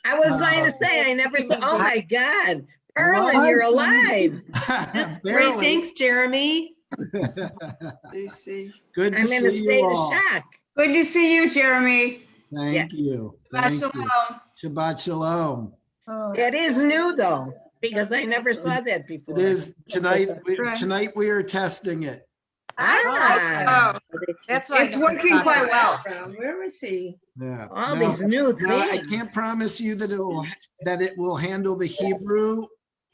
I was going to say, I never saw, oh my God. Hello? Erlen, you're alive. That's great. Barely. Thanks, Jeremy. Lucy. Good to I'm in a see state you of all. shock. Good to see you, Jeremy. Thank you. Shabbat Thank you. shalom. Shabbat shalom. It is new though, because I never saw that It before. is tonight. Right. Tonight we are testing it. Ah, That's why it's working quite well. Where is he? Yeah. all No, these new no, I things. can't promise you that it will handle the Hebrew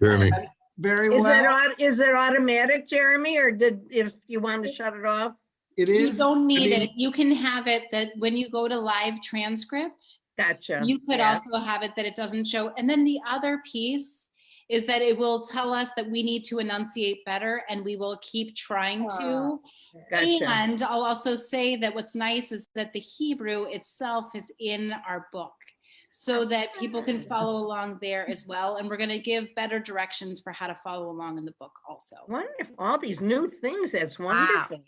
Jeremy. very Is well. it automatic, Jeremy, or if you want to shut it off? It You is. don't I need mean, it. You can have it that when you go to live transcript, Gotcha. you could Yeah. also have it that it doesn't show. And then the other piece is that it will tell us that we need to enunciate better, and we will keep trying to. Gotcha. And I'll also say that what's nice is that the Hebrew itself is in our book, so that people can follow along there as well. And we're going to give better directions for how to follow along in the book also. Wonderful. All these new things. That's wonderful.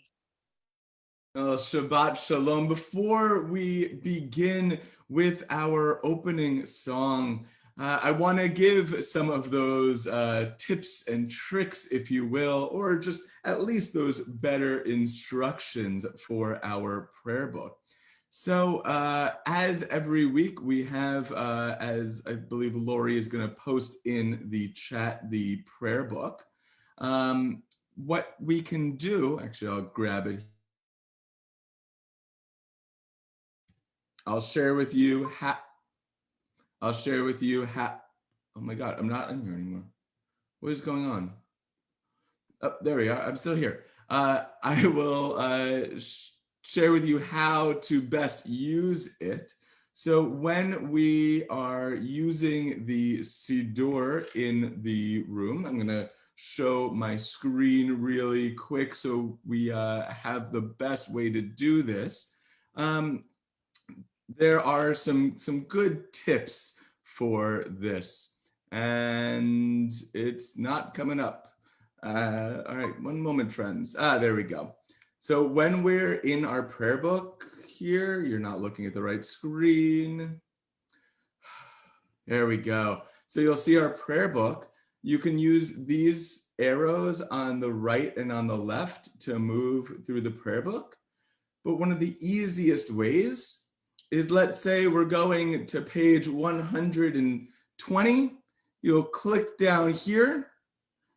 Shabbat Shalom. Before we begin with our opening song, I want to give some of those tips and tricks, if you will, or just at least those better instructions for our prayer book. So as every week, we have, as I believe Lori is going to post in the chat, the prayer book. What we can do, actually, I'll grab it. I'll share with you how, oh my God, I'm not in here anymore. What is going on? Oh, there we are, I'm still here. I will share with you how to best use it. So when we are using the Siddur in the room, I'm gonna show my screen really quick so we have the best way to do this. There are some good tips for this, and it's not coming up. All right, one moment, friends. There we go. So when we're in our prayer book here, you're not looking at the right screen. There we go. So you'll see our prayer book. You can use these arrows on the right and on the left to move through the prayer book. But one of the easiest ways is, let's say we're going to page 120. You'll click down here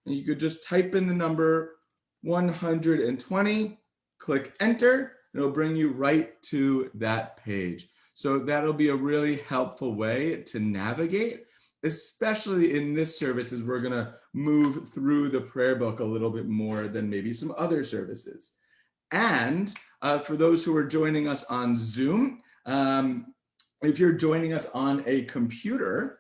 and you could just type in the number 120, click enter, and it'll bring you right to that page. So that'll be a really helpful way to navigate, especially in this service, as we're gonna move through the prayer book a little bit more than maybe some other services. And for those who are joining us on Zoom, if you're joining us on a computer,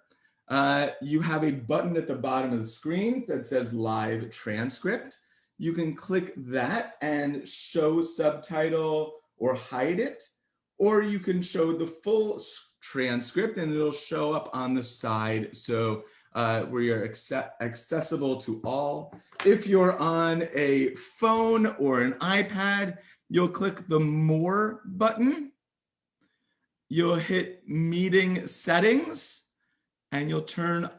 you have a button at the bottom of the screen that says live transcript. You can click that and show subtitle or hide it, or you can show the full transcript and it'll show up on the side. So we are accessible to all. If you're on a phone or an iPad, you'll click the More button. You'll hit Meeting Settings, and you'll turn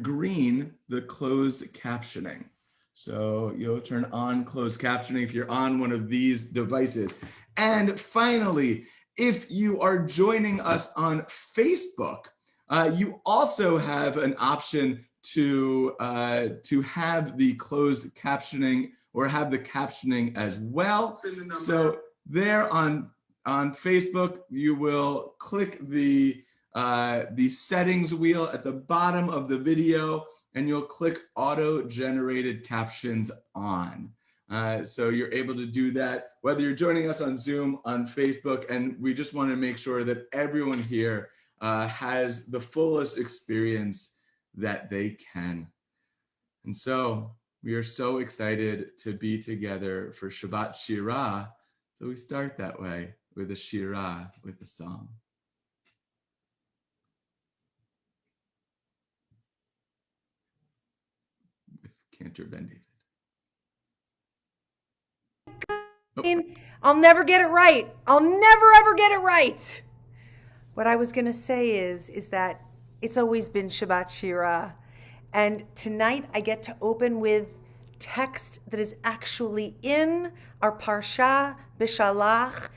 green the closed captioning. So you'll turn on closed captioning if you're on one of these devices. And finally, if you are joining us on Facebook, you also have an option to have the closed captioning or have the captioning as well. So there on Facebook, you will click the settings wheel at the bottom of the video, and you'll click auto-generated captions on. So you're able to do that whether you're joining us on Zoom, on Facebook, and we just want to make sure that everyone here has the fullest experience that they can. And so we are so excited to be together for Shabbat Shirah. So we start that way with a Shirah, with a song. With Cantor Ben David. I'll never get it right. I'll never ever get it right. what I was going to say is that it's always been Shabbat Shira. And tonight I get to open with text that is actually in our Parsha Bishalach.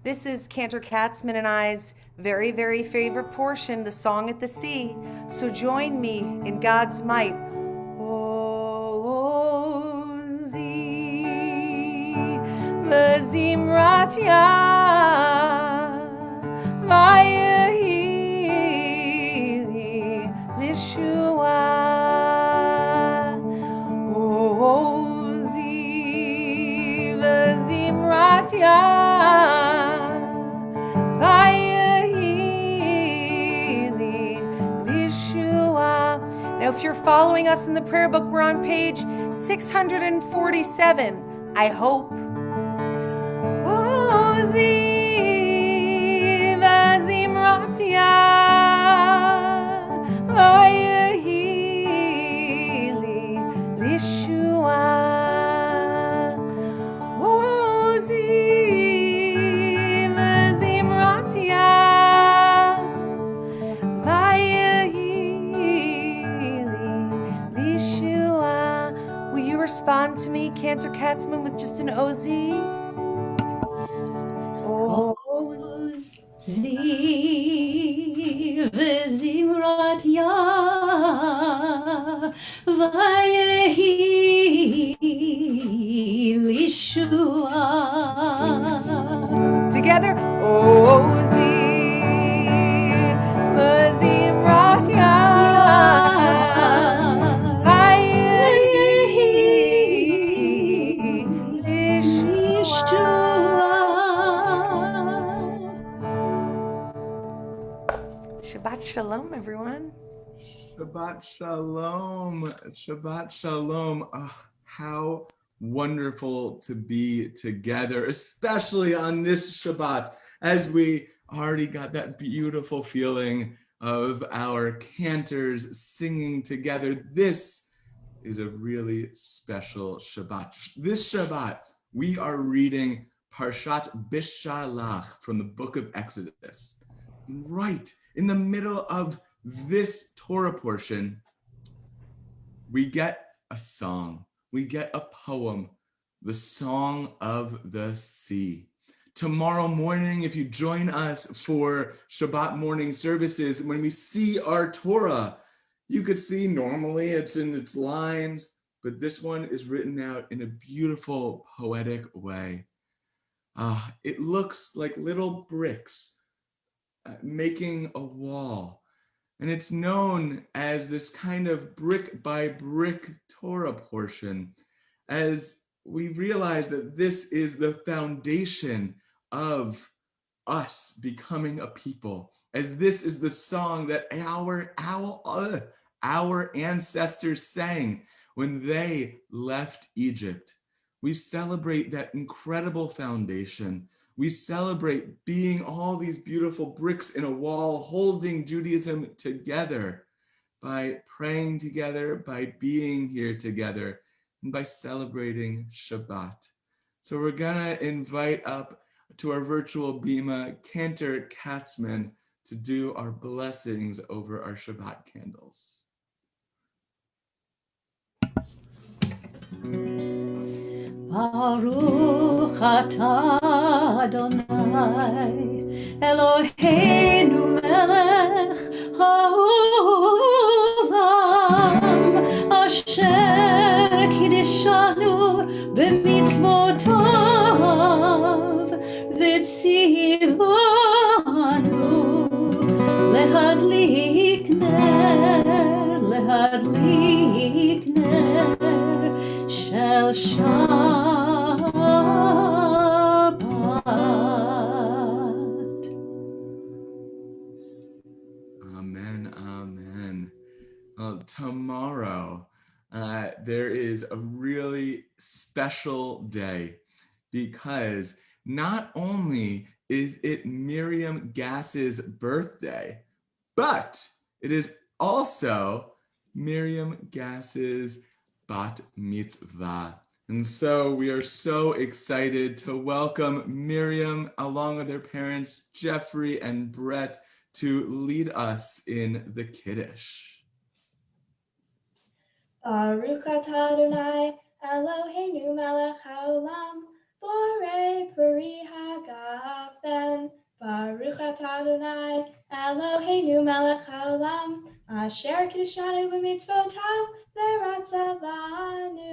This is Cantor Katzman and I's very, very favorite portion, the Song at the Sea. So join me in God's might. Ozi v'zimratya v'yehili lishua. Ozi v'zimratya v'yehili lishua. Now, if you're following us in the prayer book, we're on page 647, I hope. Ozi v'zimratya v'yehili lishua. Ozi v'zimratya Will you respond to me, Cantor Katzman, with just an OZ? Ozi v'zimratya v'yehi lishua. Together, Ozi v'zimratya Shabbat Shalom, everyone. Shabbat Shalom. Shabbat Shalom. How wonderful to be together, especially on this Shabbat, as we already got that beautiful feeling of our cantors singing together. This is a really special Shabbat. This Shabbat, we are reading Parshat Bishalach from the book of Exodus. Right in the middle of this Torah portion, we get a song, we get a poem, the Song of the Sea. Tomorrow morning, if you join us for Shabbat morning services, when we see our Torah, you could see normally it's in its lines, but this one is written out in a beautiful, poetic way. It looks like little bricks making a wall. And it's known as this kind of brick by brick Torah portion, as we realize that this is the foundation of us becoming a people, as this is the song that our ancestors sang when they left Egypt. We celebrate that incredible foundation. We celebrate being all these beautiful bricks in a wall, holding Judaism together by praying together, by being here together, and by celebrating Shabbat. So we're gonna invite up to our virtual bima Cantor Katzman to do our blessings over our Shabbat candles. Baruch atah Adonai Eloheinu melech haolam asher kiddushanu b'mitzvotav v'tzivanu lehadlik ner shel Shabbat. Amen, amen. Tomorrow, there is a really special day, because not only is it Miriam Gass's birthday, but it is also Miriam Gass's bat mitzvah. And so we are so excited to welcome Miriam along with her parents, Jeffrey and Brett, to lead us in the Kiddush. Baruch atah Adonai Eloheinu melech haolam borei peri hagafen. Baruch atah Adonai Eloheinu melech haolam asher kiddushanu b'mitzvotav v'ratzavanu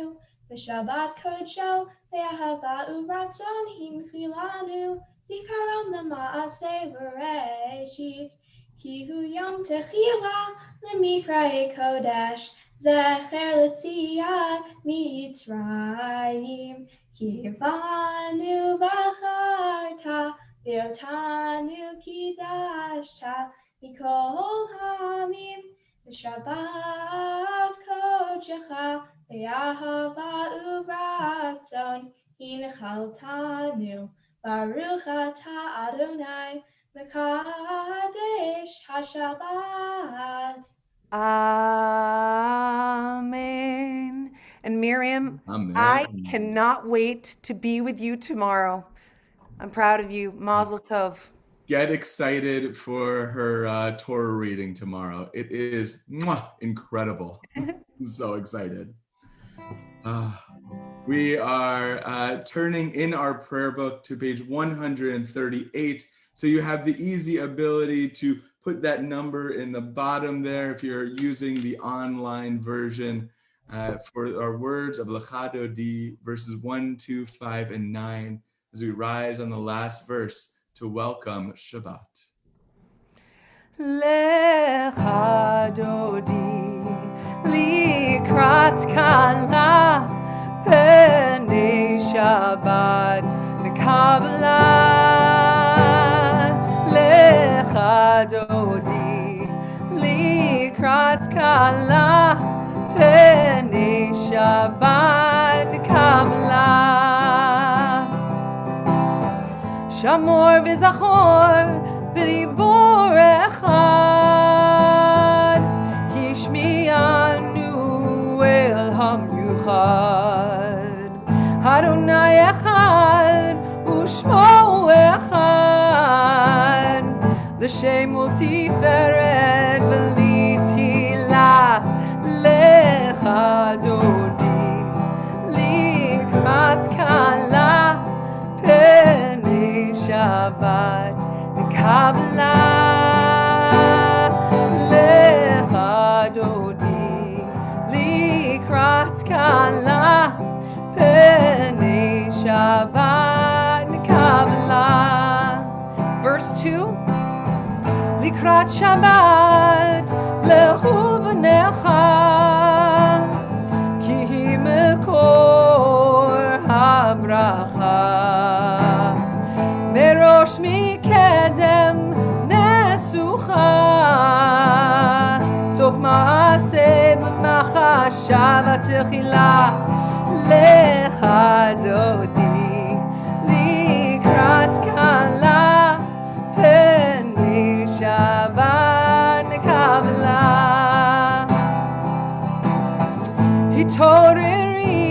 v'shabbat kodsho ve'ahava u'ratzon himchilanu zikaron l'maaseh v'reshit ki hu yom techila l'mikra'ei kodesh Zecher l'tziat Mitzrayim, Kivanu bacharta, V'otanu kidashta, Mikol hamim, V'shabbat kodshecha, V'ahava u'ratzon, Hinchaltanu, Baruch atah Adonai, Mekadesh HaShabbat. Amen. And Miriam, Amen. I cannot wait to be with you tomorrow. I'm proud of you. Mazel tov. Get excited for her Torah reading tomorrow. It is incredible. I'm so excited. We are turning in our prayer book to page 138. So you have the easy ability to put that number in the bottom there if you're using the online version for our words of Lecha Dodi, verses 1, 2, 5, and 9, as we rise on the last verse to welcome Shabbat. Lecha Dodi likrat kala penei Shabbat nekabla. Lecha Dodi likrat kala penei Shabbat nekabla. Shamor v'zachor v'libor echad Hishmi'anu el hamyuchad Adonai echad u'shmo echad L'shem u'tiferet v'litila Lecha Dodi likrat kala penei Shabbat nekabla. Lecha Dodi likrat kala penei Shabbat nekabla. Verse 2. Likrat Shabbat lechu v'necha ki hi mekor habracha merosh mikedem nesucha sof maaseh b'machashav atechila lecha dodi likrat kala penei Shabbat nekabla. Hitoreri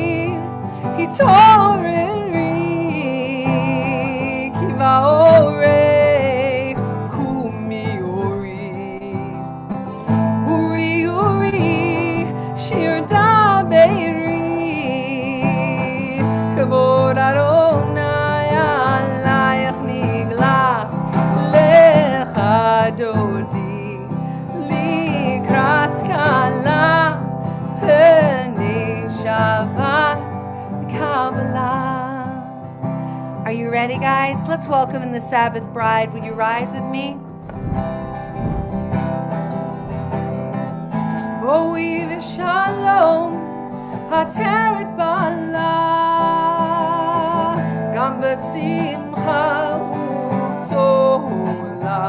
kiva orei kumi uri shir daberi kavod Adonai alayach nigla lecha dodi likrat kala penei Shabbat Kabbalah. Are you ready, guys? Let's welcome in the Sabbath bride. Will you rise with me? Boi v'shalom hateret bala gam b'simcha u'tola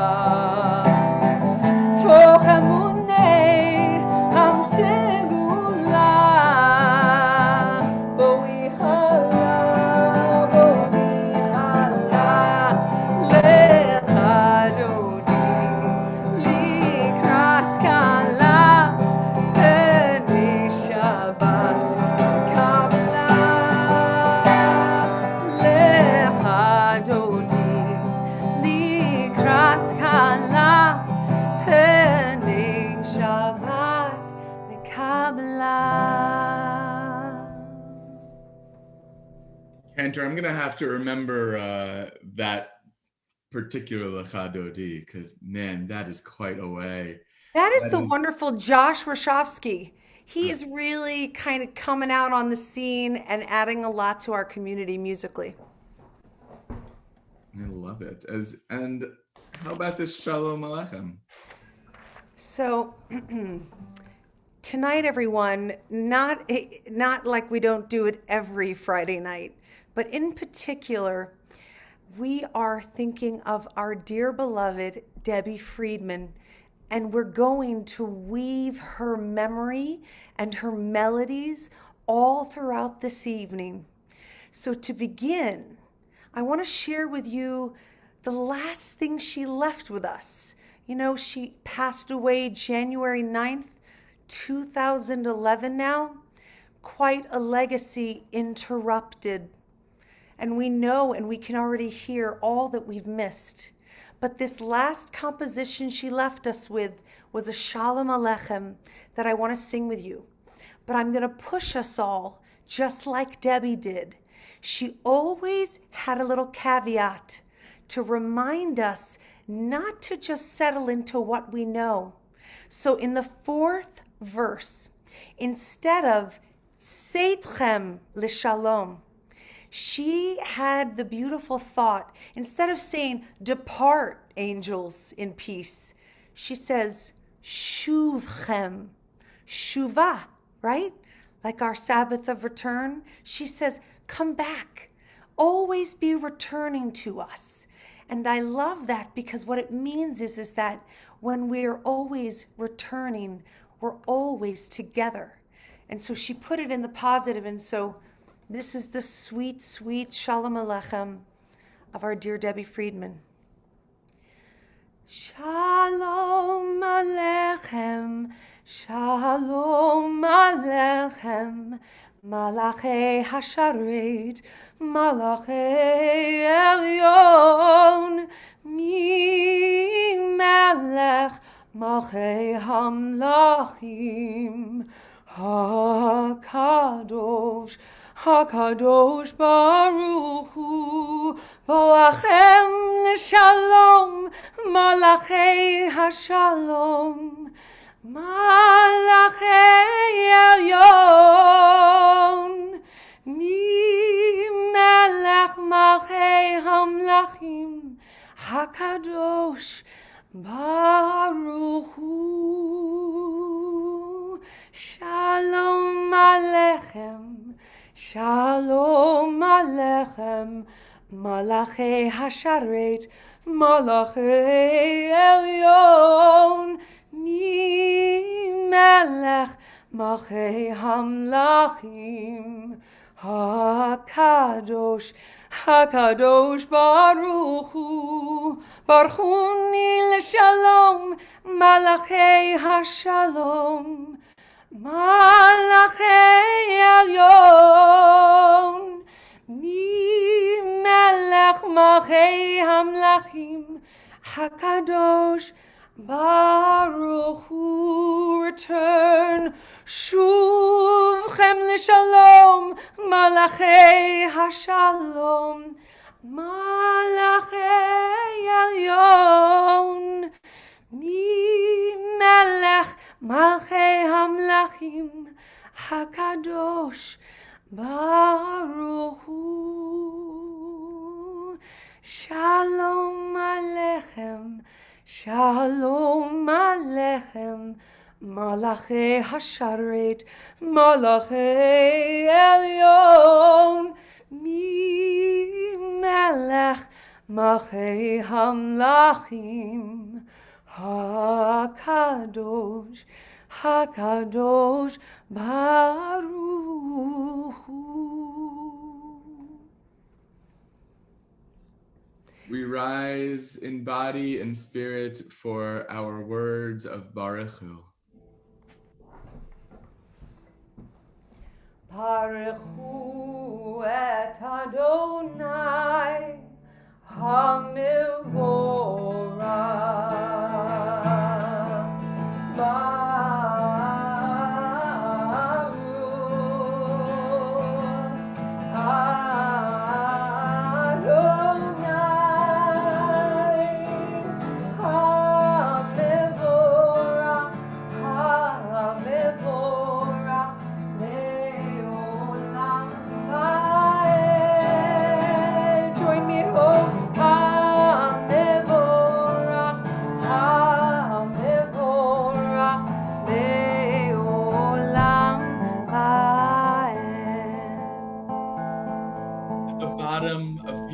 toch emunei am segula boi chala lecha dodi likrat kala penei Shabbat Kabbalah. Enter. I'm gonna have to remember that particular Lecha Dodi, because man, that is quite a way. That is That the is- wonderful Josh Rashofsky. He is really kind of coming out on the scene and adding a lot to our community musically. I love it. And how about this Shalom Aleichem? So tonight, everyone, not like we don't do it every Friday night, but in particular, we are thinking of our dear beloved Debbie Friedman, and we're going to weave her memory and her melodies all throughout this evening. So to begin, I want to share with you the last thing she left with us. You know, she passed away January 9th, 2011 now. Quite a legacy interrupted. And we know and we can already hear all that we've missed. But this last composition she left us with was a Shalom Aleichem that I want to sing with you. But I'm going to push us all, just like Debbie did. She always had a little caveat to remind us not to just settle into what we know. So in the fourth verse, instead of Seitchem l'shalom, she had the beautiful thought, instead of saying, depart, angels, in peace, she says, shuvchem, shuvah, right? Like our Sabbath of return. She says, come back. Always be returning to us. And I love that because what it means is that when we're always returning, we're always together. And so she put it in the positive. And so this is the sweet, sweet Shalom Aleichem of our dear Debbie Friedman. Shalom Aleichem, Shalom Aleichem, Malachei Hasharet, Malachei Elyon, Mi Melech, Malchei Hamlachim, HaKadosh, HaKadosh Baruch Hu, Boachem L'Shalom, Malachei HaShalom, Malachei Elyon, Mi Melech Malchei Hamlachim, HaKadosh Baruch Hu. Shalom Aleichem, Shalom Aleichem, Malachei Hasharet, Malachei Elyon, Mi Melech Malchei Hamlachim, HaKadosh, HaKadosh Baruch Hu, Baruchuni L'Shalom, Malachei HaShalom, Malachei Elyon, Mi Melech Malchei Hamlachim, HaKadosh Baruch Hu. Return, Shuvchem L'Shalom, Malachei HaShalom, Malachei Elyon, Mi Melech Malchei Hamlachim, HaKadosh Baruch Hu. Shalom Aleichem, Shalom Aleichem, Malachei Hasharet, Malachei Elyon, Mi Melech Malchei Hamlachim, HaKadosh, HaKadosh Baruch Hu. We rise in body and spirit for our words of Baruch Hu. Baruch Hu et Adonai HaMevorach Baruch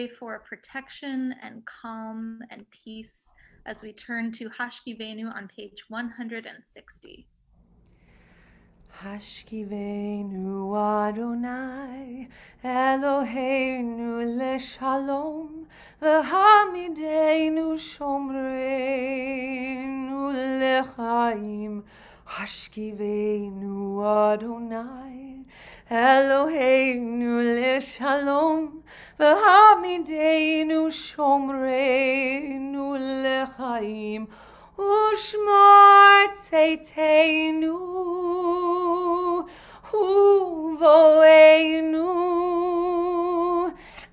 pray for protection and calm and peace as we turn to Hashkivenu on page 160. Hashkivenu Adonai Eloheinu leshalom v'hamidenu shomreinu lechaim. Hashkivenu Adonai Eloheinu leshalom v'hamidenu shomreinu lechaim. Ushmar tzeiteinu uvoeinu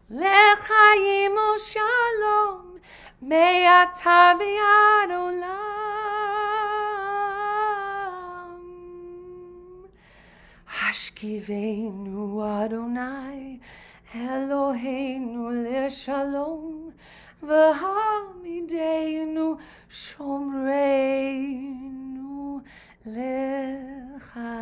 lechaim ushalom me'ata v'ad olam. Hashkivenu Adonai Eloheinu leshalom v'hamidenu shomreinu lechaim.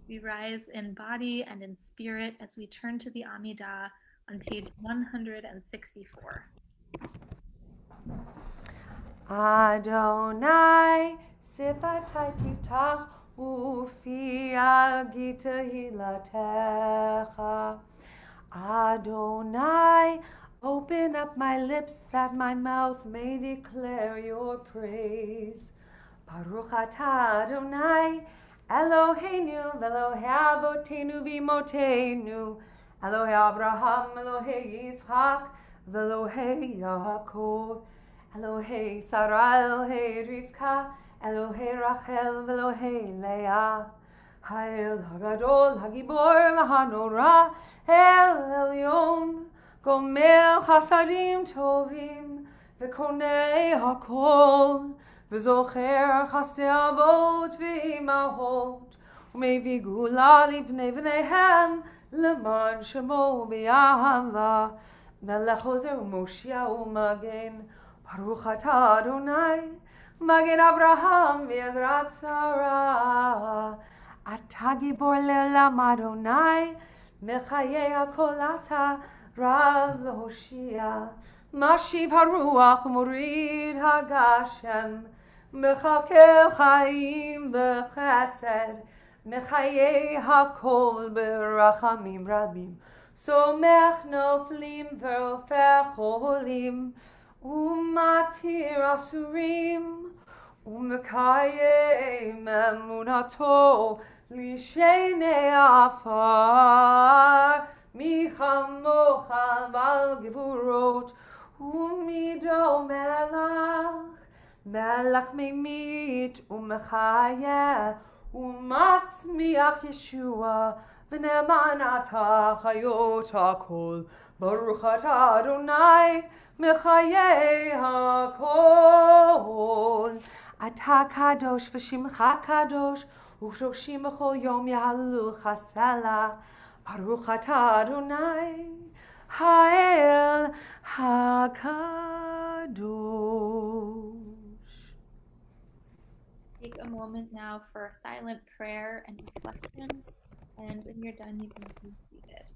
We rise in body and in spirit as we turn to the Amidah on page 164. Adonai sifatai tiftach ufi agita hilatecha. Adonai, open up my lips that my mouth may declare your praise. Baruch atah Adonai, Eloheinu v'Elohei avotenu v'imotenu, Elohei Abraham, Elohei Yitzchak, v'Elohei Yaakov, Elohei Sarah, Elohei Rivka, Elohei Rachel, v'Elohei Leah. Ha'el hagadol hagibor v'hanora el elyon, gomel chasadim tovim v'konei hakol, v'zocher chasdei avot v'imahot, u'mevi gula livnei v'neihem leman shemo b'yahava, melech ozer u'moshia u'magen. Baruch atah Adonai Magen Abraham v'Yezrat Sarah. Atah gibor le'olam Adonai, mechayei hakol ata rav l'hoshia. Mashiv haruach u'morid hagashem, mechakel chaim b'chesed, mechayei hakol b'rachamim rabim. Somech noflim v'rofech cholim, u'matir asurim, umekayem emunato lishenei afar. Michamocha bal gevurot umido melach, melach memit umechayeh umatzmiach Yeshua v'ne'emanata chayot hakol. Baruch atah Adonai mechayei hakol. Atah kadosh v'shimcha kadosh, u'shoshim b'chol yom yahalelu chasela. Baruch atah Adonai ha'el hakadosh. Take a moment now for silent prayer and reflection, and when you're done, you can be seated.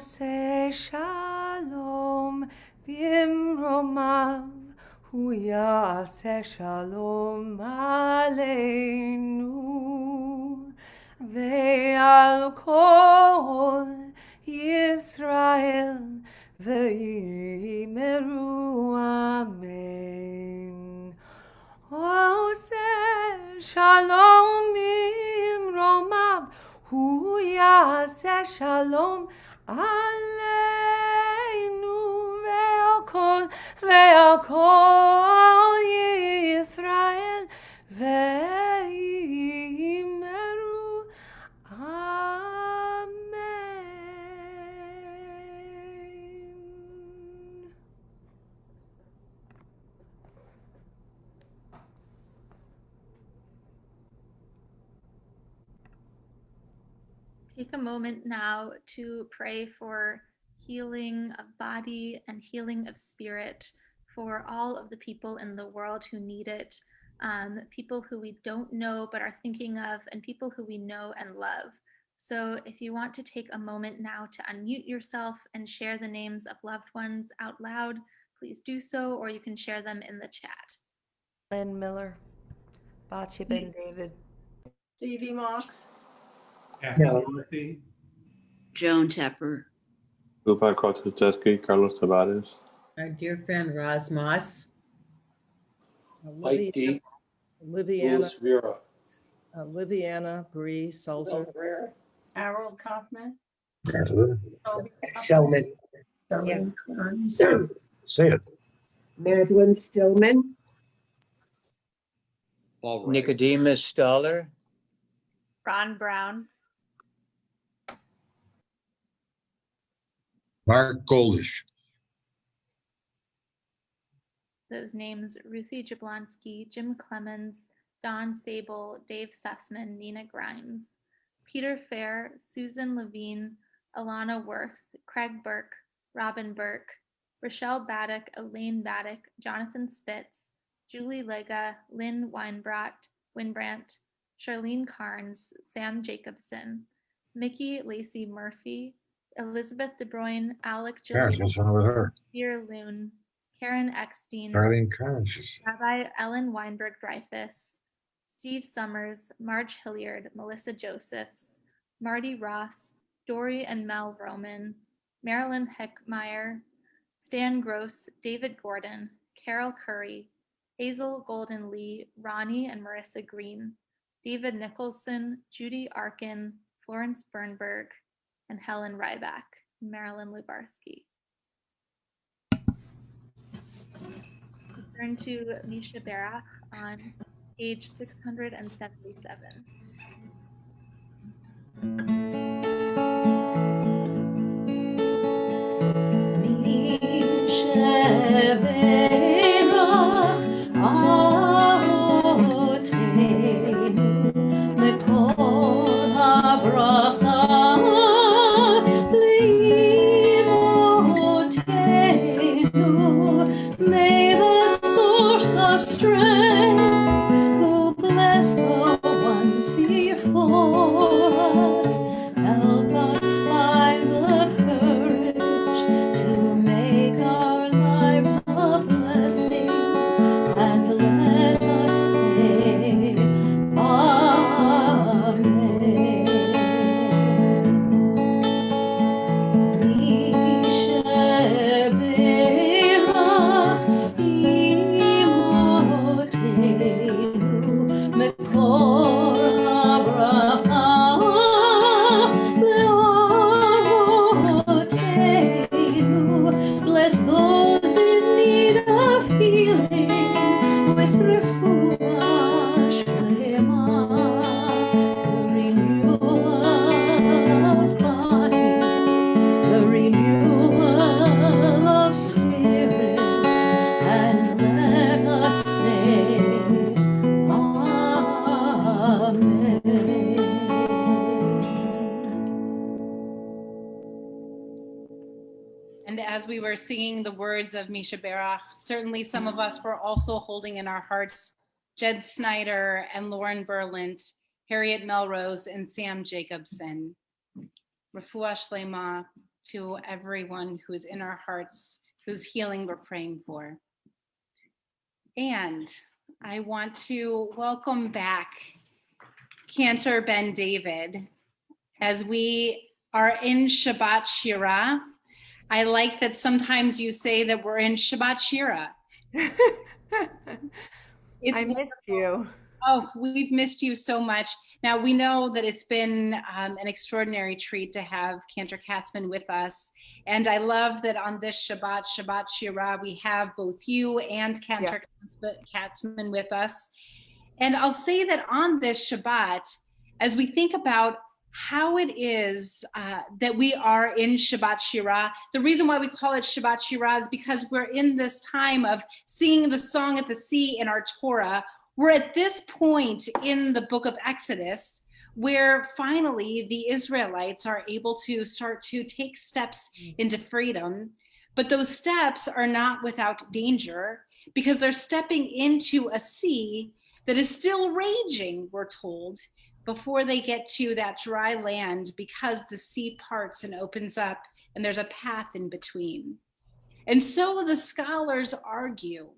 Ose shalom bimromav, hu yaseh shalom aleinu, ve'al kol Yisrael ve'imeru amen. Ose shalom bimromav, hu yaseh shalom aleinu, ve'al kol Yisrael ve'imeru amen. Take a moment now to pray for healing of body and healing of spirit for all of the people in the world who need it, people who we don't know but are thinking of, and people who we know and love. So if you want to take a moment now to unmute yourself and share the names of loved ones out loud, please do so, or you can share them in the chat. Lynn Miller, Batya Ben David, Stevie Marks. Joan Tepper. Lupa Kotzesteski, Carlos Tavares. Our dear friend Roz Moss. Mike D. Louis Vera. Liviana Bree Sulzer. Harold Kaufman. Selman. Say it. Madeline Stillman. Nicodemus Stoller. Ron Brown. Mark Goldish. Those names: Ruthie Jablonski, Jim Clemens, Don Sable, Dave Sussman, Nina Grimes, Peter Fair, Susan Levine, Alana Worth, Craig Burke, Robin Burke, Rochelle Baddock, Elaine Baddock, Jonathan Spitz, Julie Lega, Lynn Winbrandt, Charlene Carnes, Sam Jacobson, Mickey Lacey Murphy, Elizabeth De Bruyne, Alec Gosh, what's wrong with her? Peter Loon, Karen Eckstein, Darlene Conscious. Rabbi Ellen Weinberg Dreyfus, Steve Summers, Marge Hilliard, Melissa Josephs, Marty Ross, Dory and Mel Roman, Marilyn Heckmeyer, Stan Gross, David Gordon, Carol Curry, Hazel Golden Lee, Ronnie and Marissa Green, David Nicholson, Judy Arkin, Florence Bernberg, and Helen Ryback, Marilyn Lubarsky. Turn to Misha Barach on page 677. May the source of strength, who bless the ones before us, help us find the courage to make our lives a blessing, and let us say Amen. Bless those in need of healing with refuah shlema, the renewal of body, the renewal of spirit, and let us say Amen. And as we were singing the words of Misha Barach, certainly some of us were also holding in our hearts Jed Snyder and Lauren Berlant, Harriet Melrose and Sam Jacobson. Refuah Shlema, to everyone who is in our hearts, whose healing we're praying for. And I want to welcome back Cantor Ben David as we are in Shabbat Shirah. I like that sometimes you say that we're in Shabbat Shirah. I missed you. Oh, we've missed you so much. Now, we know that it's been an extraordinary treat to have Cantor Katzman with us. And I love that on this Shabbat Shirah, we have both you and Cantor Katzman with us. And I'll say that on this Shabbat, as we think about how it is that we are in Shabbat Shirah, the reason why we call it Shabbat Shirah is because we're in this time of singing the song at the sea in our Torah. We're at this point in the book of Exodus where finally the Israelites are able to start to take steps into freedom. But those steps are not without danger because they're stepping into a sea that is still raging, we're told, before they get to that dry land because the sea parts and opens up and there's a path in between. And so the scholars argue,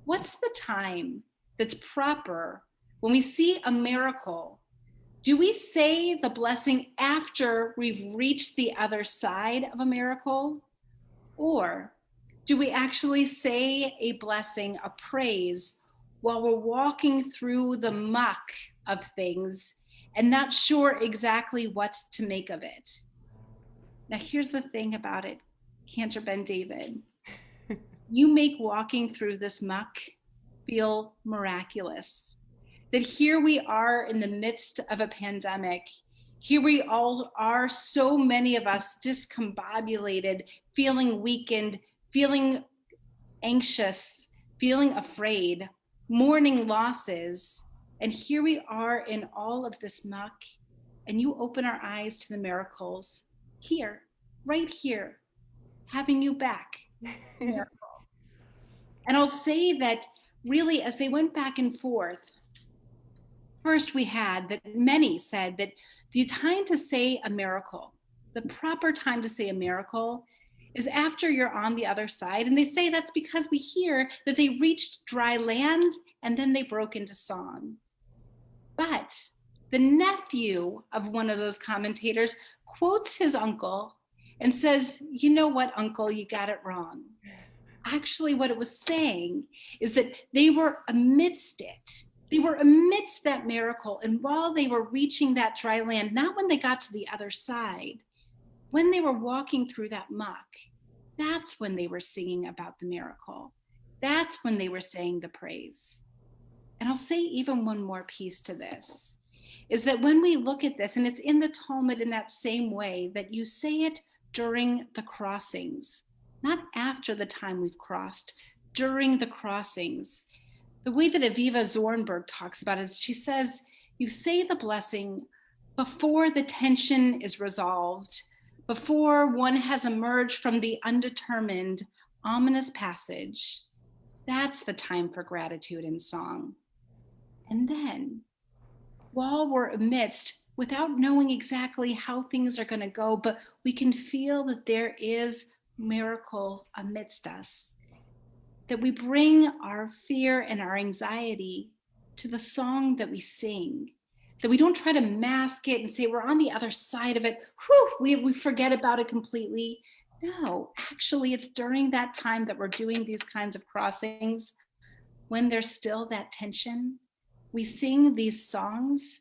what's the time that's proper when we see a miracle? Do we say the blessing after we've reached the other side of a miracle? Or do we actually say a blessing, a praise, while we're walking through the muck of things and not sure exactly what to make of it? Now, here's the thing about it, Cantor Ben David. You make walking through this muck feel miraculous. That here we are in the midst of a pandemic. Here we all are, so many of us discombobulated, feeling weakened, feeling anxious, feeling afraid, mourning losses. And here we are in all of this muck, and you open our eyes to the miracles here, right here, having you back. Miracle. And I'll say that really, as they went back and forth, first we had that many said that the time to say a miracle, the proper time to say a miracle, is after you're on the other side. And they say that's because we hear that they reached dry land and then they broke into song. But the nephew of one of those commentators quotes his uncle and says, you know what, uncle, you got it wrong. Actually, what it was saying is that they were amidst it. They were amidst that miracle. And while they were reaching that dry land, not when they got to the other side, when they were walking through that muck, that's when they were singing about the miracle. That's when they were saying the praise. And I'll say even one more piece to this, is that when we look at this, and it's in the Talmud in that same way, that you say it during the crossings, not after the time we've crossed, during the crossings. The way that Aviva Zornberg talks about it is she says, you say the blessing before the tension is resolved, before one has emerged from the undetermined, ominous passage. That's the time for gratitude and song. And then, while we're amidst, without knowing exactly how things are going to go, but we can feel that there is miracle amidst us, that we bring our fear and our anxiety to the song that we sing, that we don't try to mask it and say we're on the other side of it. Whew, we forget about it completely. No, actually, it's during that time that we're doing these kinds of crossings, when there's still that tension, we sing these songs.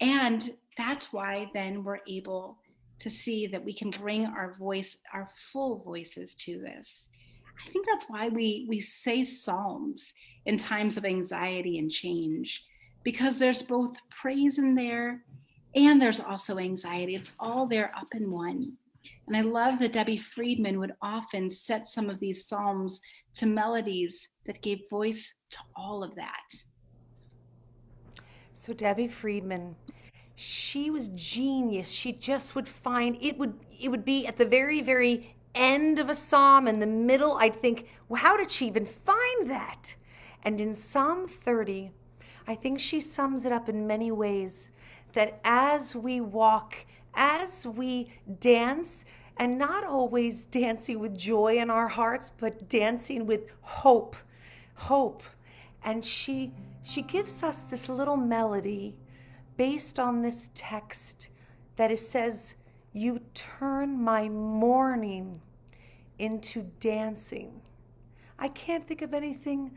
And that's why then we're able to see that we can bring our voice, our full voices to this. I think that's why we say psalms in times of anxiety and change, because there's both praise in there and there's also anxiety. It's all there up in one. And I love that Debbie Friedman would often set some of these psalms to melodies that gave voice to all of that. So Debbie Friedman, she was genius. She just would find it would be at the very, very end of a psalm, in the middle. I'd think, well, how did she even find that? And in Psalm 30, I think she sums it up in many ways, that as we walk, as we dance, and not always dancing with joy in our hearts, but dancing with hope. And she gives us this little melody based on this text that it says, "You turn my mourning into dancing." I can't think of anything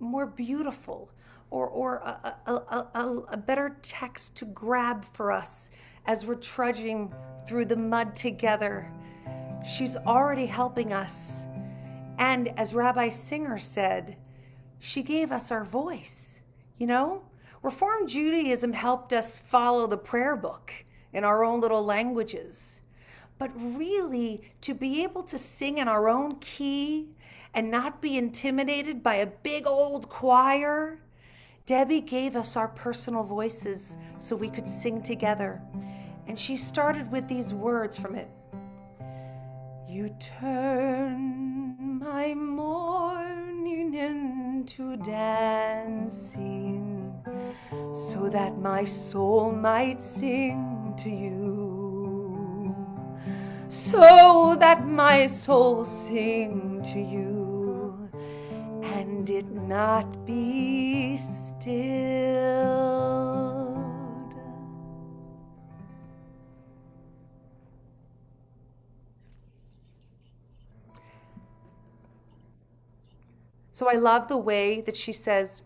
more beautiful or a better text to grab for us as we're trudging through the mud together. She's already helping us. And as Rabbi Singer said, she gave us our voice. You know, Reform Judaism helped us follow the prayer book in our own little languages. But really, to be able to sing in our own key and not be intimidated by a big old choir, Debbie gave us our personal voices so we could sing together. And she started with these words from it. You turn my mourning into dancing, so that my soul might sing to you, so that my soul sing to you, and it not be stilled. So I love the way that she says,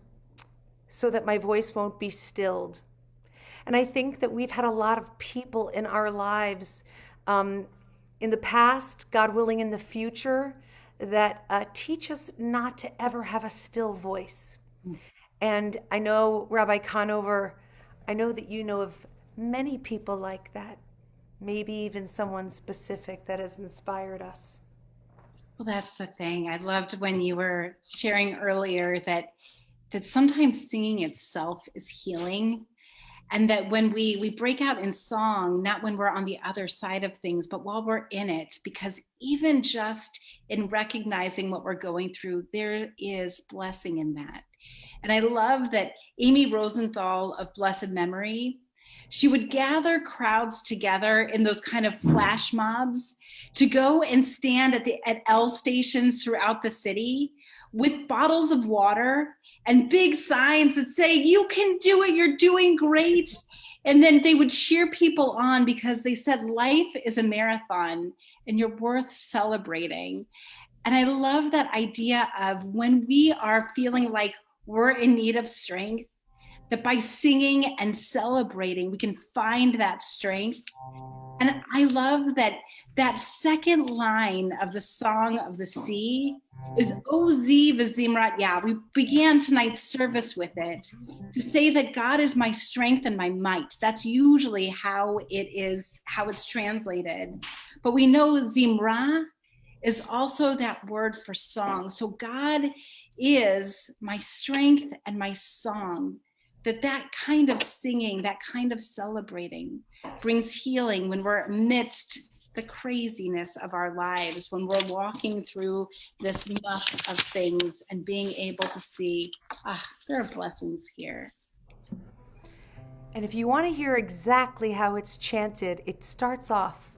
so that my voice won't be stilled. And I think that we've had a lot of people in our lives, in the past, God willing, in the future, that teach us not to ever have a still voice. And I know, Rabbi Conover, I know that you know of many people like that, maybe even someone specific that has inspired us. Well, that's the thing. I loved when you were sharing earlier that sometimes singing itself is healing. And that when we break out in song, not when we're on the other side of things, but while we're in it, because even just in recognizing what we're going through, there is blessing in that. And I love that Amy Rosenthal of blessed memory, she would gather crowds together in those kind of flash mobs to go and stand at L stations throughout the city with bottles of water and big signs that say, you can do it, you're doing great. And then they would cheer people on because they said life is a marathon and you're worth celebrating. And I love that idea of when we are feeling like we're in need of strength, that by singing and celebrating, we can find that strength. And I love that second line of the Song of the Sea is Ozi v'zimrat yah. We began tonight's service with it to say that God is my strength and my might. That's usually how it's translated. But we know Zimra is also that word for song. So God is my strength and my song. That kind of singing, that kind of celebrating brings healing when we're amidst the craziness of our lives, when we're walking through this muck of things and being able to see, there are blessings here. And if you want to hear exactly how it's chanted, it starts off,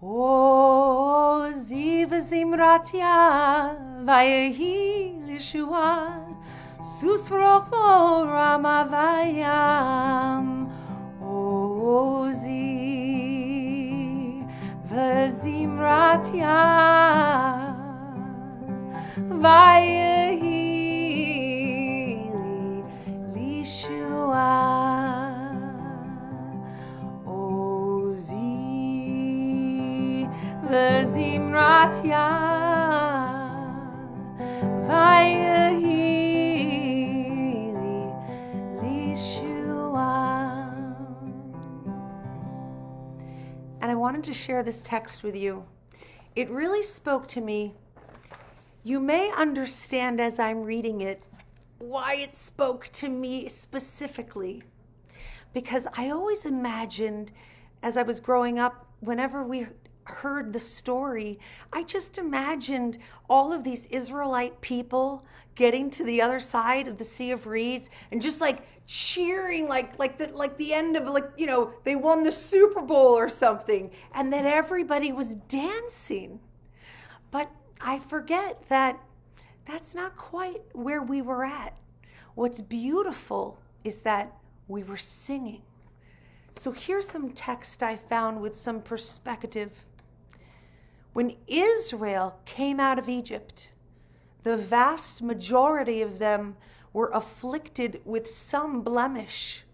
O ziv zimratya vayehi lishua susroch voramavayam O ziv zimratya vayehi lishua V'zimratya vayehi lishua. And I wanted to share this text with you. It really spoke to me. You may understand as I'm reading it why it spoke to me specifically. Because I always imagined, as I was growing up, whenever we heard the story, I just imagined all of these Israelite people getting to the other side of the Sea of Reeds and just like cheering like the end of they won the Super Bowl or something, and that everybody was dancing. But I forget that that's not quite where we were at. What's beautiful is that we were singing. So here's some text I found with some perspective. When Israel came out of Egypt, the vast majority of them were afflicted with some blemish.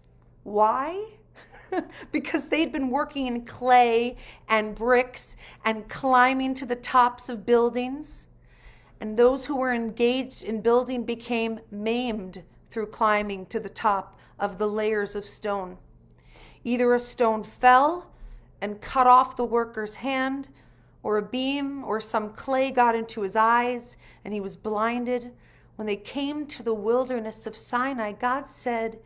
Why? Because they'd been working in clay and bricks and climbing to the tops of buildings. And those who were engaged in building became maimed through climbing to the top of the layers of stone. Either a stone fell and cut off the worker's hand, or a beam or some clay got into his eyes and he was blinded. When they came to the wilderness of Sinai, God said,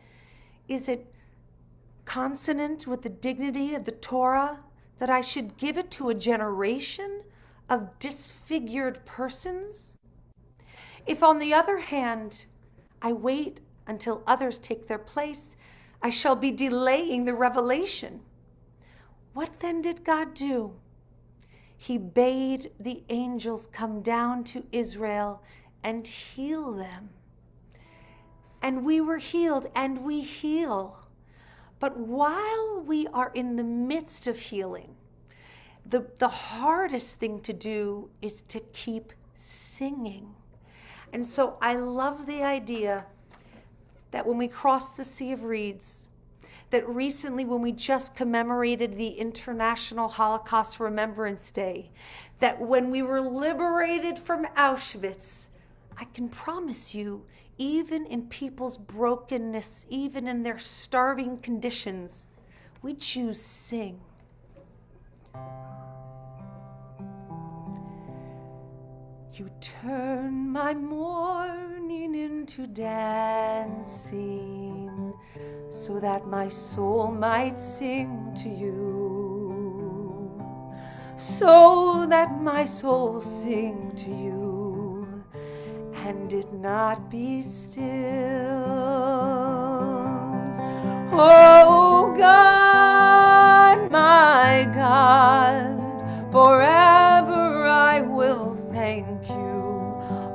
"Is it consonant with the dignity of the Torah that I should give it to a generation of disfigured persons? If, on the other hand, I wait until others take their place, I shall be delaying the revelation." What then did God do? He bade the angels come down to Israel and heal them. And we were healed, and we heal. But while we are in the midst of healing, the hardest thing to do is to keep singing. And so I love the idea that when we cross the Sea of Reeds, that recently when we just commemorated the International Holocaust Remembrance Day, that when we were liberated from Auschwitz, I can promise you, even in people's brokenness, even in their starving conditions, we choose sing. You turn my mourning into dancing, so that my soul might sing to you, so that my soul sing to you, and it not be still. Oh God, my God, forever I will thank you.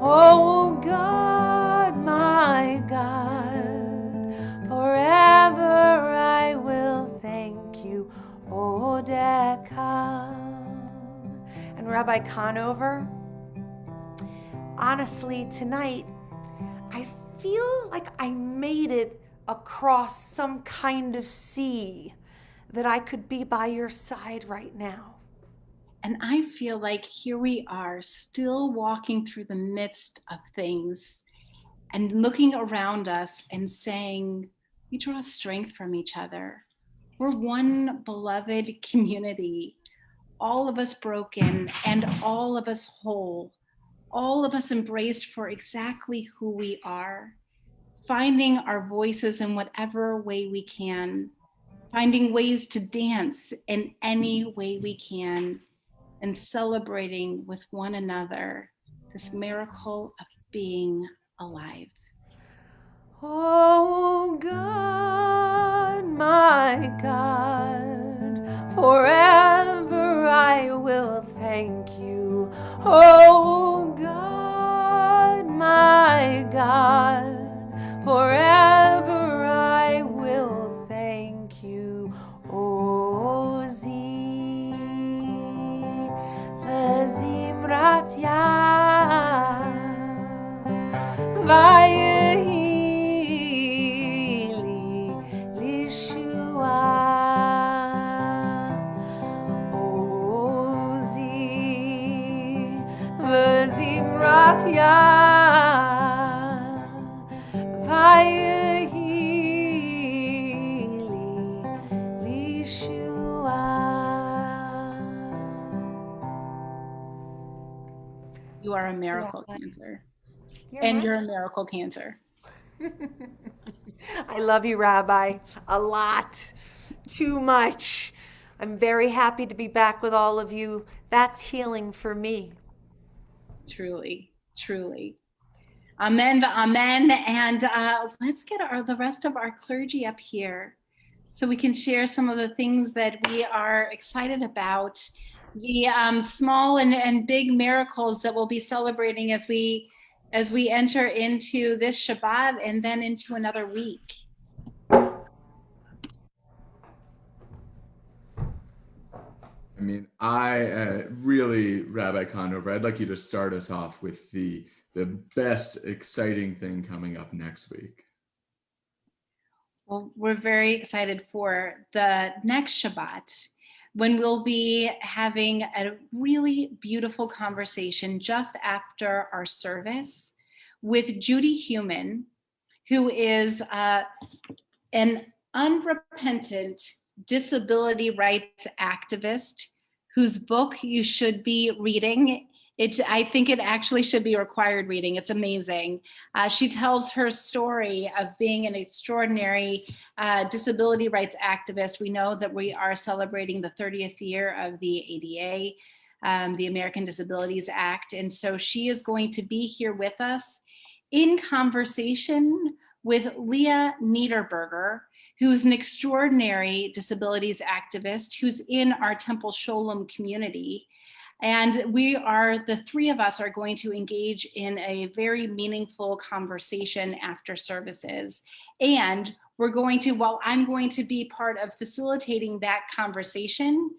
Oh God, my God, forever I will thank you. Oh Decca. And Rabbi Conover, honestly, tonight, I feel like I made it across some kind of sea, that I could be by your side right now. And I feel like here we are, still walking through the midst of things and looking around us and saying, we draw strength from each other. We're one beloved community, all of us broken and all of us whole, all of us embraced for exactly who we are, finding our voices in whatever way we can, finding ways to dance in any way we can, and celebrating with one another this miracle of being alive. Oh God, my God, forever I will thank you. Oh God, my God, forever I will thank you. Oh Zi, Zimrat Yah, Vayehi Lishua, Ozi V'Zimrat Yah, Vayehi Lishua. You are a miracle, Cancer. You're And right. you're a miracle, Cancer. I love you, Rabbi, a lot, too much. I'm very happy to be back with all of you. That's healing for me. Truly, truly. Amen, amen. And let's get the rest of our clergy up here so we can share some of the things that we are excited about, the small and big miracles that we'll be celebrating as we enter into this Shabbat and then into another week. I mean, really, Rabbi Conover, I'd like you to start us off with the best exciting thing coming up next week. Well, we're very excited for the next Shabbat, when we'll be having a really beautiful conversation just after our service with Judy Human, who is an unrepentant disability rights activist whose book you should be reading. I think it actually should be required reading. It's amazing. She tells her story of being an extraordinary disability rights activist. We know that we are celebrating the 30th year of the ADA, the American Disabilities Act. And so she is going to be here with us in conversation with Leah Niederberger, who's an extraordinary disabilities activist who's in our Temple Sholom community. And the three of us are going to engage in a very meaningful conversation after services. And while I'm going to be part of facilitating that conversation,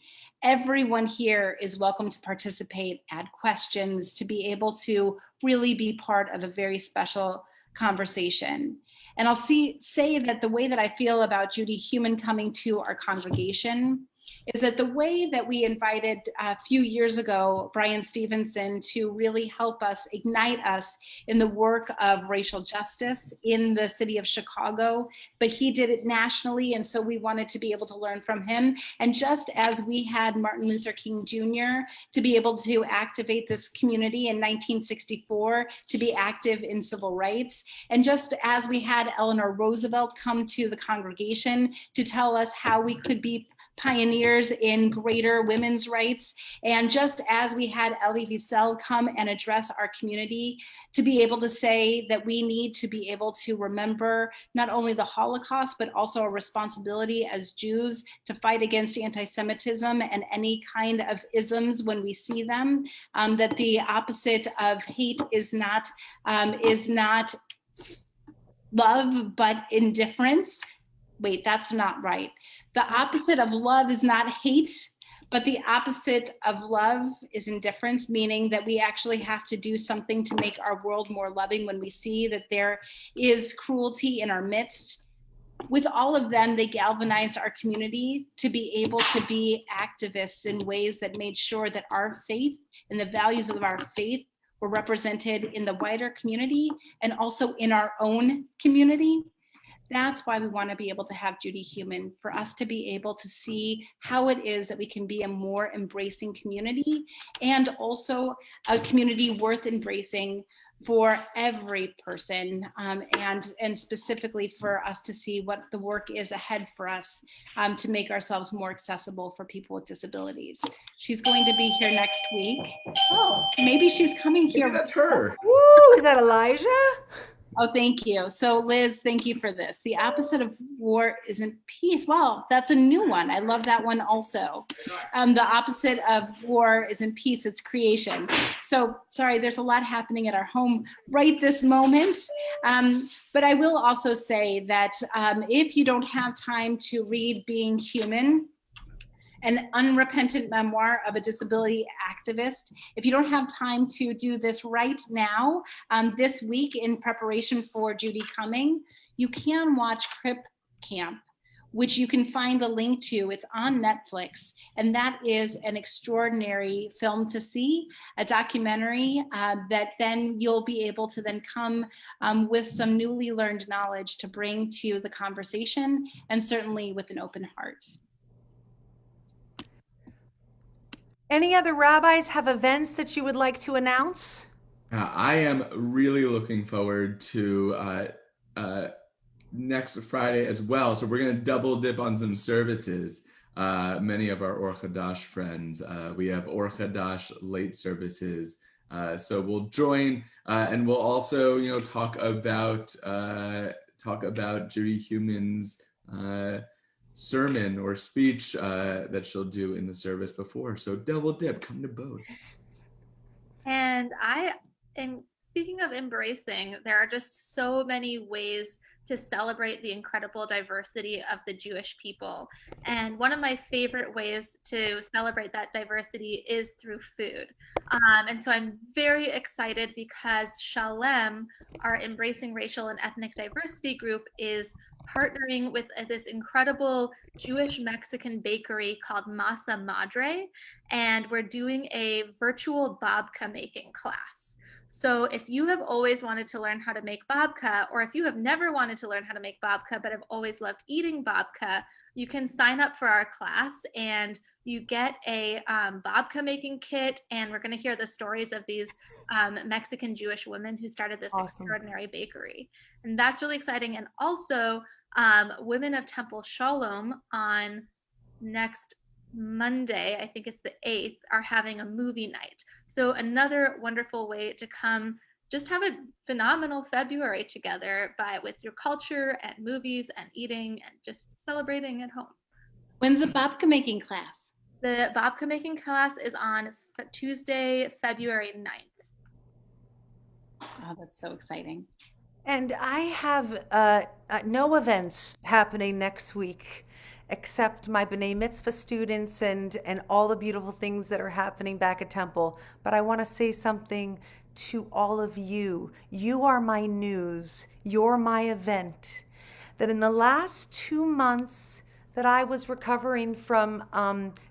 everyone here is welcome to participate, add questions, to be able to really be part of a very special conversation. And I'll say that the way that I feel about Judy Human coming to our congregation is that the way that we invited a few years ago Brian Stevenson to really help us, ignite us in the work of racial justice in the city of Chicago, but he did it nationally, and so we wanted to be able to learn from him. And just as we had Martin Luther King Jr. to be able to activate this community in 1964 to be active in civil rights, and just as we had Eleanor Roosevelt come to the congregation to tell us how we could be pioneers in greater women's rights, and just as we had Elie Wiesel come and address our community, to be able to say that we need to be able to remember not only the Holocaust, but also a responsibility as Jews to fight against anti-Semitism and any kind of isms when we see them, that the opposite of hate is not love, but indifference. Wait, that's not right. The opposite of love is not hate, but the opposite of love is indifference, meaning that we actually have to do something to make our world more loving when we see that there is cruelty in our midst. With all of them, they galvanized our community to be able to be activists in ways that made sure that our faith and the values of our faith were represented in the wider community and also in our own community. That's why we want to be able to have Judy Human, for us to be able to see how it is that we can be a more embracing community, and also a community worth embracing for every person, and specifically for us to see what the work is ahead for us, to make ourselves more accessible for people with disabilities. She's going to be here next week. Oh, maybe she's coming here. Maybe that's her. Woo, is that Elijah? Oh, thank you. So Liz, thank you for this. The opposite of war isn't peace. Well, that's a new one. I love that one also. The opposite of war isn't peace, it's creation. So sorry, there's a lot happening at our home right this moment. But I will also say that if you don't have time to read Being Human, an unrepentant memoir of a disability activist, if you don't have time to do this right now, this week in preparation for Judy coming, you can watch Crip Camp, which you can find the link to. It's on Netflix, and that is an extraordinary film to see, a documentary that then you'll be able to then come with some newly learned knowledge to bring to the conversation, and certainly with an open heart. Any other rabbis have events that you would like to announce? I am really looking forward to next Friday as well. So we're going to double dip on some services. many of our Or Chadash friends. We have Or Chadash late services. So we'll join, and we'll also, talk about Judy Human's sermon or speech that she'll do in the service before. So double dip, come to both. And speaking of embracing, there are just so many ways to celebrate the incredible diversity of the Jewish people. And one of my favorite ways to celebrate that diversity is through food. And so I'm very excited because Sholem, our Embracing Racial and Ethnic Diversity group, is partnering with this incredible Jewish Mexican bakery called Masa Madre, and we're doing a virtual babka making class. So if you have always wanted to learn how to make babka, or if you have never wanted to learn how to make babka but have always loved eating babka, you can sign up for our class and you get a babka making kit, and we're going to hear the stories of these Mexican Jewish women who started this extraordinary bakery. And that's really exciting. And also Women of Temple Shalom on next Monday, I think it's the 8th, are having a movie night. So another wonderful way to come just have a phenomenal February together with your culture and movies and eating and just celebrating at home. When's the babka making class? The babka making class is on Tuesday, February 9th. Oh, that's so exciting. And I have no events happening next week except my B'nai Mitzvah students and all the beautiful things that are happening back at Temple. But I want to say something to all of you. You are my news. You're my event. That in the last 2 months that I was recovering from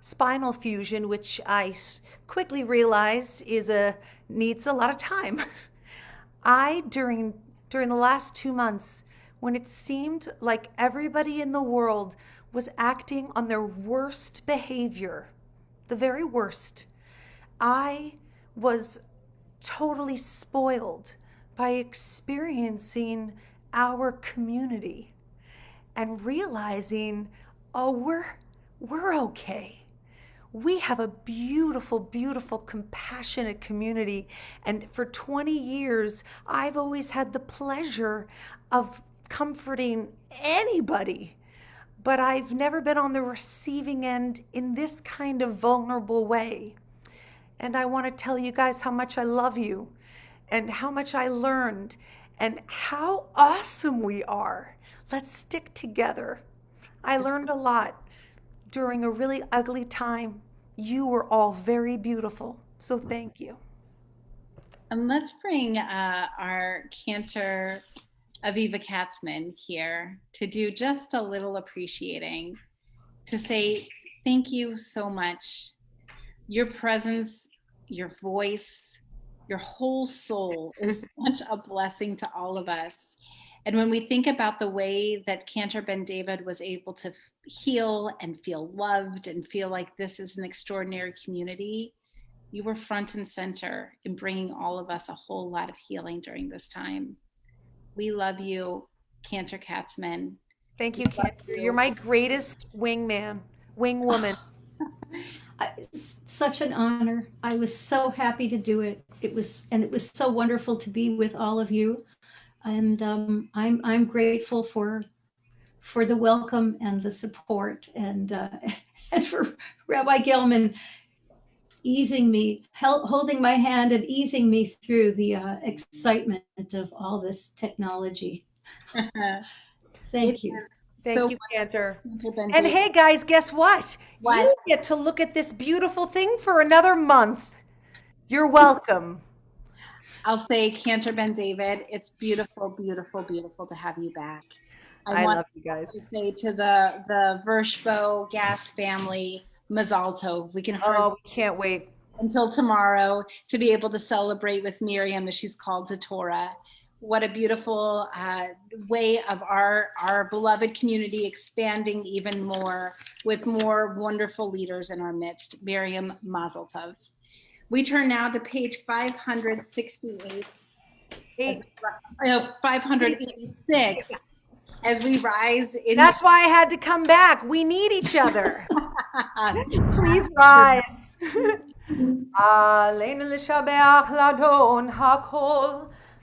spinal fusion, which I quickly realized needs a lot of time. During the last 2 months, when it seemed like everybody in the world was acting on their worst behavior, the very worst, I was totally spoiled by experiencing our community and realizing, oh, we're okay. We have a beautiful, beautiful, compassionate community. And for 20 years, I've always had the pleasure of comforting anybody. But I've never been on the receiving end in this kind of vulnerable way. And I want to tell you guys how much I love you and how much I learned and how awesome we are. Let's stick together. I learned a lot during a really ugly time. You were all very beautiful. So thank you. And let's bring our Cantor Aviva Katzman here to do just a little appreciating, to say thank you so much. Your presence, your voice, your whole soul is such a blessing to all of us. And when we think about the way that Cantor Ben David was able to heal and feel loved and feel like this is an extraordinary community, you were front and center in bringing all of us a whole lot of healing during this time. We love you, Cantor Katzman. Thank you, Cantor. You're my greatest wing woman. It's such an honor. I was so happy to do it. It was so wonderful to be with all of you. And I'm grateful for the welcome and the support, and for Rabbi Gelman holding my hand and easing me through the excitement of all this technology. Thank you. Thank you, Cantor. And hey, guys, guess what? You get to look at this beautiful thing for another month. You're welcome. I'll say, Cantor Ben David, it's beautiful, beautiful, beautiful to have you back. I love you guys. To say to the Vershbo Gas family, Mazal Tov. We we can't wait until tomorrow to be able to celebrate with Miriam that she's called to Torah. What a beautiful way of our beloved community expanding even more with more wonderful leaders in our midst. Miriam, Mazel Tov. We turn now to page 568, 586, as we rise in. That's why I had to come back. We need each other. Please rise. עלינו לשבח לאדון הכל,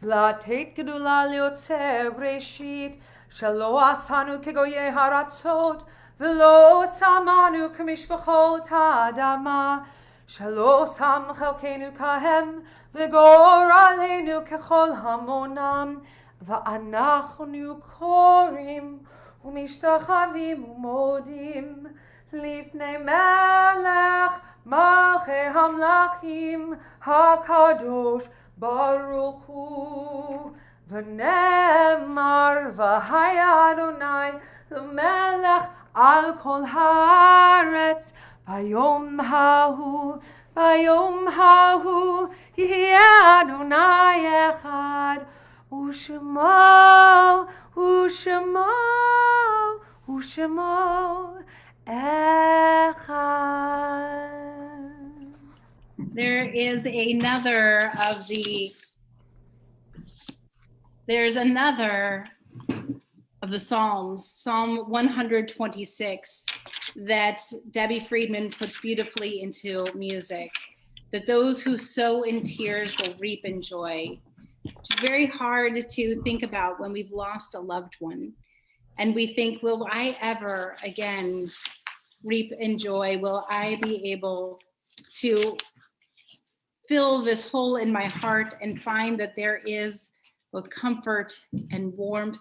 לתת גדולה ליוצר בראשית, שלא עשנו כגויי הארצות, ולא שמנו כמשפחות האדמה, שלא שם חלקנו כהם, וגורלנו ככל המונם, ואנחנו קוראים ומשתחווים ומודים לפני מלך מלכי המלכים הקדוש ברוך הוא. ונאמר והיה אדוני למלך על כל הארץ ביום ההוא יהיה אדוני אחד ושמו echad. There is another of the Psalms, Psalm 126, that Debbie Friedman puts beautifully into music, that those who sow in tears will reap in joy. It's very hard to think about when we've lost a loved one. And we think, will I ever again reap in joy? Will I be able to fill this hole in my heart and find that there is both comfort and warmth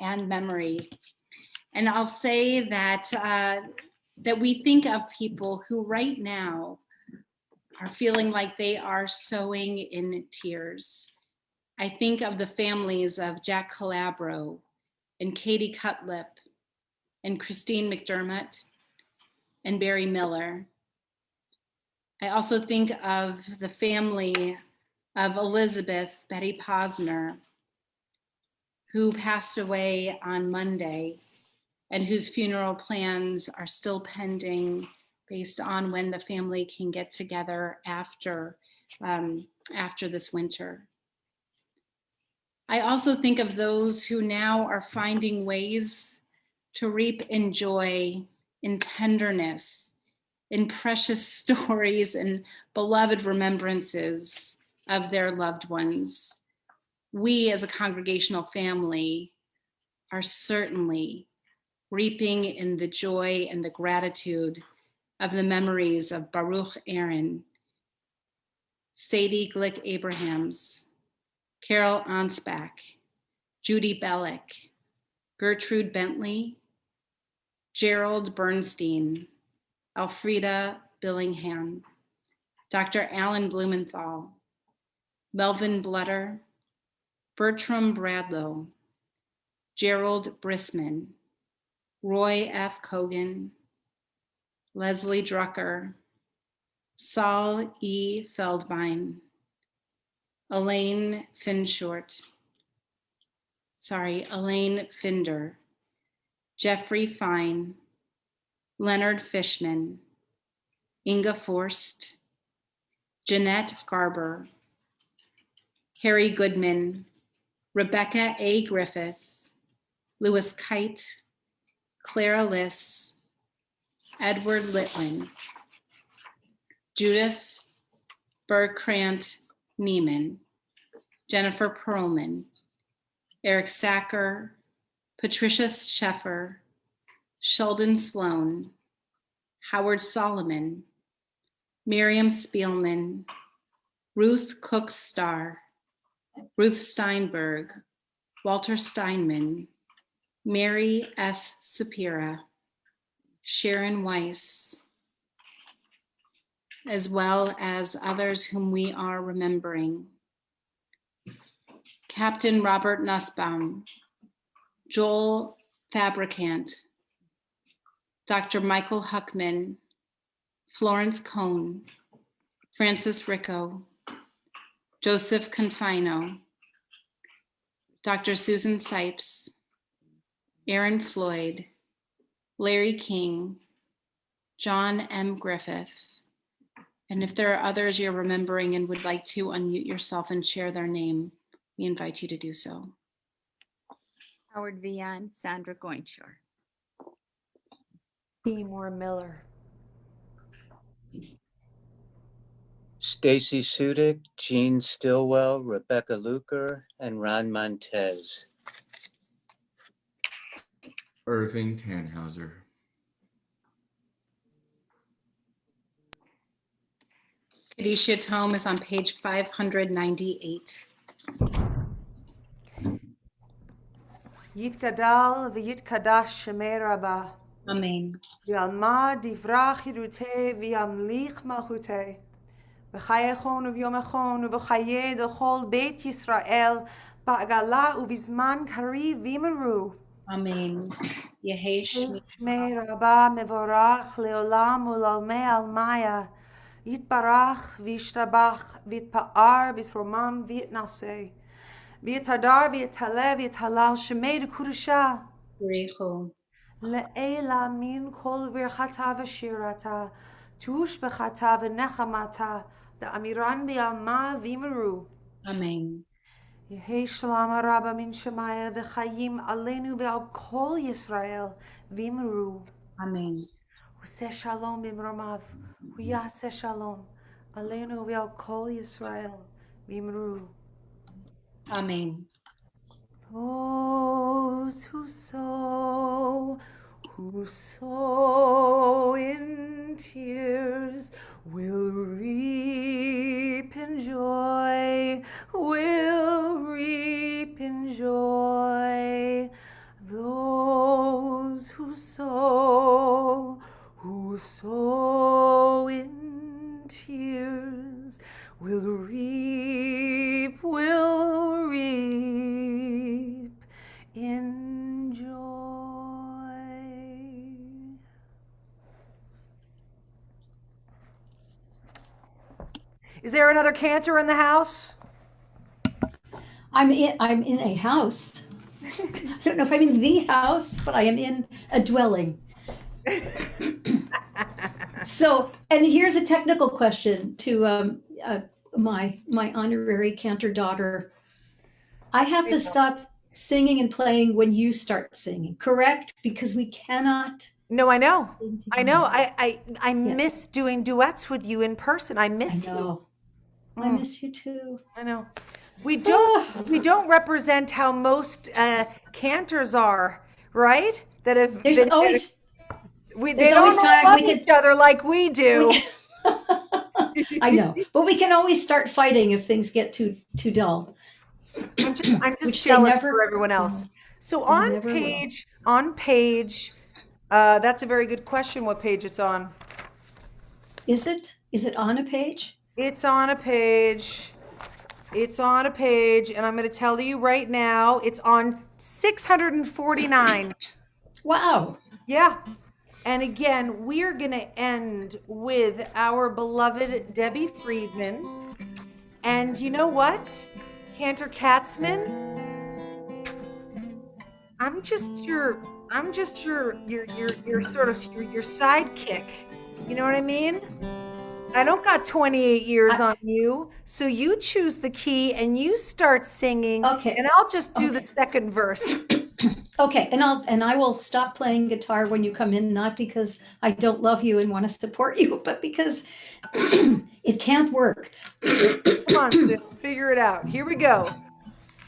and memory? And I'll say that that we think of people who right now are feeling like they are sowing in tears. I think of the families of Jack Calabro and Katie Cutlip and Christine McDermott and Barry Miller. I also think of the family of Elizabeth Betty Posner, who passed away on Monday and whose funeral plans are still pending based on when the family can get together after this winter. I also think of those who now are finding ways to reap in joy, in tenderness, in precious stories and beloved remembrances of their loved ones. We as a congregational family are certainly reaping in the joy and the gratitude of the memories of Baruch Aaron, Sadie Glick Abrahams, Carol Ansbach, Judy Bellick, Gertrude Bentley, Gerald Bernstein, Elfrida Billingham, Dr. Alan Blumenthal, Melvin Blutter, Bertram Bradlow, Gerald Brisman, Roy F. Cogan, Leslie Drucker, Saul E. Feldbein, Elaine Finder, Jeffrey Fine, Leonard Fishman, Inga Forst, Jeanette Garber, Harry Goodman, Rebecca A. Griffith, Louis Kite, Clara Liss, Edward Litwin, Judith Bergkrant Neiman, Jennifer Perlman, Eric Sacker, Patricia Sheffer, Sheldon Sloan, Howard Solomon, Miriam Spielman, Ruth Cook Starr, Ruth Steinberg, Walter Steinman, Mary S. Sapira, Sharon Weiss, as well as others whom we are remembering. Captain Robert Nussbaum, Joel Fabricant, Dr. Michael Huckman, Florence Cohn, Francis Ricco, Joseph Confino, Dr. Susan Sipes, Aaron Floyd, Larry King, John M. Griffith. And if there are others you're remembering and would like to unmute yourself and share their name, we invite you to do so. Howard Vian, Sandra Goinshore. Seymour Miller. Stacy Sudik, Jean Stillwell, Rebecca Luker, and Ron Montez. Irving Tannhauser. Kadisha Tome is on page 598. Yitgadal v'yitkadash shemei Rabbah. Amen. V'alma divrach hirutei v'yamlich malchutei. V'chayechon u'vyomechon u'v'chayeh d'chol Beit Yisrael ba'gala u'bizman kari v'yimeru. Amen. Yehei Shmei Rabbah mevorach leolam u'lalmei almaya. Yitbarach v'yishtabach v'yitpa'ar v'yithromam v'yitnaseh. V'yitadar v'yitaleh v'yitalal shemei d'kudusha. Shmei. Le'ela min kol birchata v'shirata. Tush b'chata v'nechamata. Da'amiran b'yalma v'yimeru. Amen. Yehei shalom rabba min shemaya v'chayim aleinu ve'al kol Yisrael v'yimeru. Amen. Useh shalom b'mromav. Huyaseh shalom aleinu ve'al kol Yisrael v'yimeru. Amen. Those who sow in tears will reap in joy, will reap in joy. Those who sow in tears will reap in joy. Is there another cantor in the house? I'm in a house. I don't know if I'm in the house, but I am in a dwelling. So, and here's a technical question to my honorary cantor daughter. I have to stop singing and playing when you start singing, correct? Because we cannot. No, I know. I miss doing duets with you in person. I miss you. I miss you too. I know. We don't represent how most cantors are, right? That have There's always they there's don't always time love we can each other like we do. I know, but we can always start fighting if things get too dull. I'm just Which jealous they never, for everyone else. So they on never page, that's a very good question. What page it's on? Is it on a page? It's on a page. It's on a page, and I'm going to tell you right now, it's on 649. Wow. Yeah. And again, we're going to end with our beloved Debbie Friedman. And you know what, Cantor Katzman? I'm just your sort of your sidekick. You know what I mean? I don't got 28 years on you, so you choose the key and you start singing. Okay. And I'll just do the second verse. Okay, and I will stop playing guitar when you come in, not because I don't love you and want to support you, but because it can't work. Come on, Sue, figure it out. Here we go.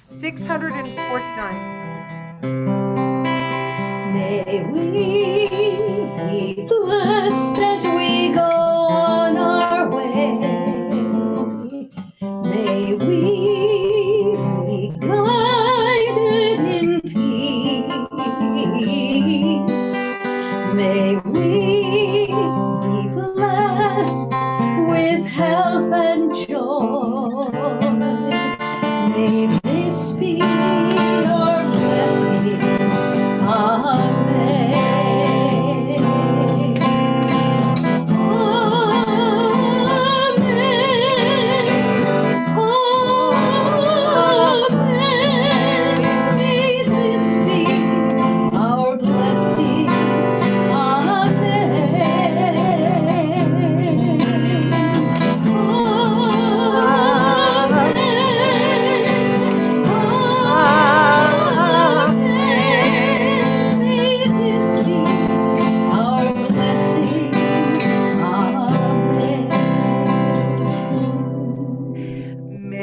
649. May we be blessed as we go on our way. May we be guided in peace. May we be blessed with health and joy. May this be our blessing. Amen.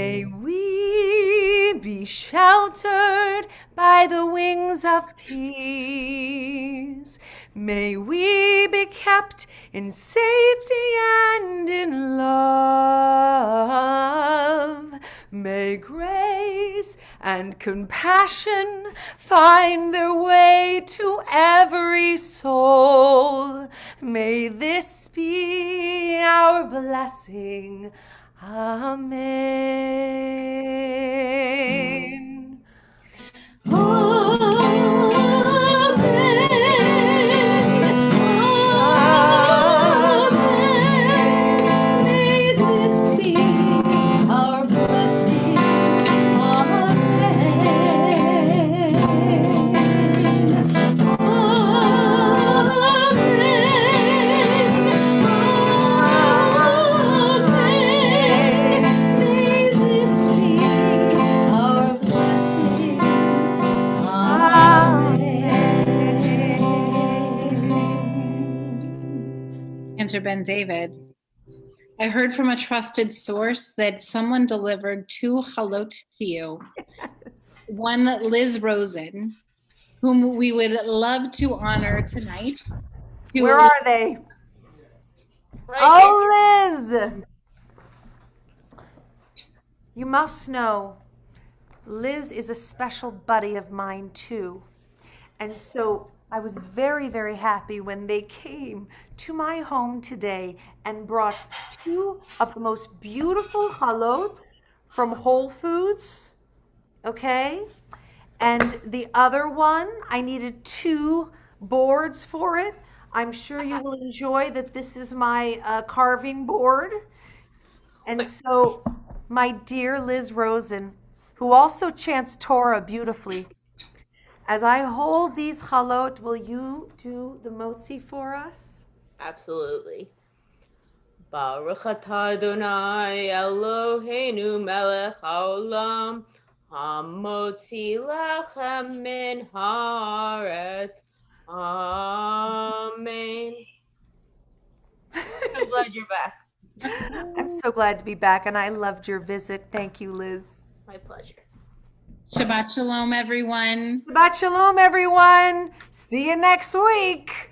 May we be sheltered by the wings of peace. May we be kept in safety and in love. May grace and compassion find their way to every soul. May this be our blessing. Amen. May this be our blessing. May this be our blessing. Enter Ben David. I heard from a trusted source that someone delivered 2 halot to you. One, Liz Rosen, whom we would love to honor tonight. Where are they? Oh, Liz! You must know, Liz is a special buddy of mine too. And so I was very, very happy when they came to my home today and brought 2 of the most beautiful halot from Whole Foods, okay? And the other one, I needed 2 boards for it. I'm sure you will enjoy that this is my carving board. And so, my dear Liz Rosen, who also chants Torah beautifully, as I hold these halot, will you do the motzi for us? Absolutely. Baruch atah Adonai Eloheinu melech haolam hamotzi lechem min haaretz. Amen. I'm glad you're back. I'm so glad to be back, and I loved your visit. Thank you, Liz. My pleasure. Shabbat Shalom, everyone. Shabbat Shalom, everyone. See you next week.